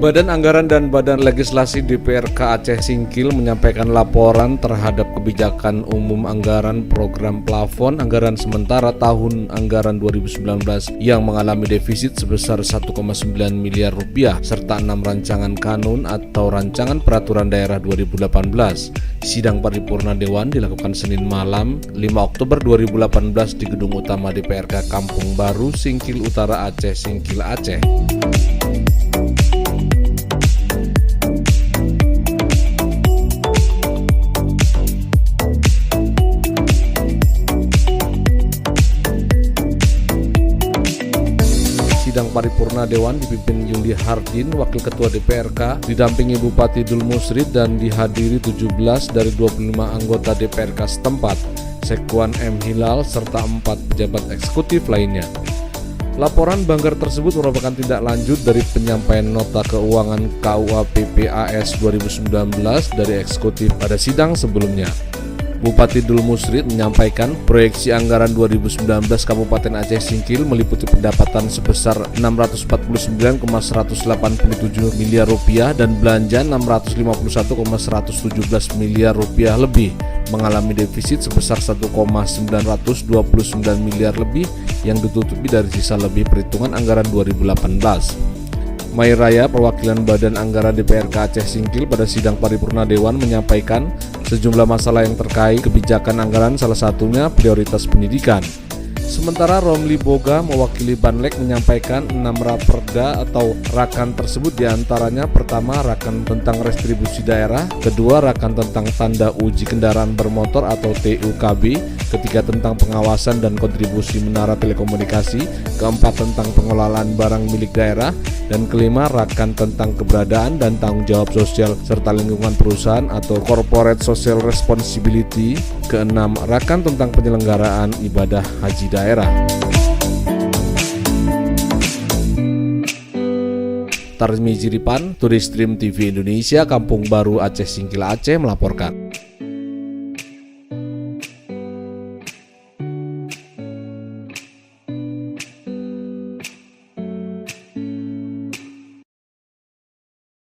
Badan Anggaran dan Badan Legislasi DPRK Aceh Singkil menyampaikan laporan terhadap kebijakan umum anggaran program plafon anggaran sementara tahun anggaran 2019 yang mengalami defisit sebesar 1,9 miliar rupiah serta 6 rancangan kanun atau rancangan peraturan daerah 2018. Sidang paripurna Dewan dilakukan Senin malam 5 Oktober 2018 di Gedung Utama DPRK Kampung Baru, Singkil Utara Aceh, Singkil Aceh. Sidang paripurna Dewan dipimpin Yuli Hardin, Wakil Ketua DPRK, didampingi Bupati Dul Musrid dan dihadiri 17 dari 25 anggota DPRK setempat, Sekwan M. Hilal, serta 4 pejabat eksekutif lainnya. Laporan banggar tersebut merupakan tindak lanjut dari penyampaian nota keuangan KUA PPAS 2019 dari eksekutif pada sidang sebelumnya. Bupati Dul Musrid menyampaikan proyeksi anggaran 2019 Kabupaten Aceh Singkil meliputi pendapatan sebesar 649,187 miliar rupiah dan belanja 651,117 miliar rupiah lebih, mengalami defisit sebesar 1,929 miliar lebih yang ditutupi dari sisa lebih perhitungan anggaran 2018. Mai Raya, perwakilan Badan Anggaran DPRK Aceh Singkil pada sidang paripurna Dewan menyampaikan sejumlah masalah yang terkait kebijakan anggaran, salah satunya prioritas pendidikan. Sementara Romli Boga mewakili Banlek menyampaikan 6 raperda atau rakan tersebut diantaranya pertama rakan tentang restribusi daerah, kedua rakan tentang tanda uji kendaraan bermotor atau TUKB, ketiga tentang pengawasan dan kontribusi menara telekomunikasi, keempat tentang pengelolaan barang milik daerah, dan kelima rakan tentang keberadaan dan tanggung jawab sosial serta lingkungan perusahaan atau corporate social responsibility, keenam rakan tentang penyelenggaraan ibadah haji daerah. Tarzmi Jiripan, Turis Stream TV Indonesia, Kampung Baru Aceh Singkil Aceh melaporkan.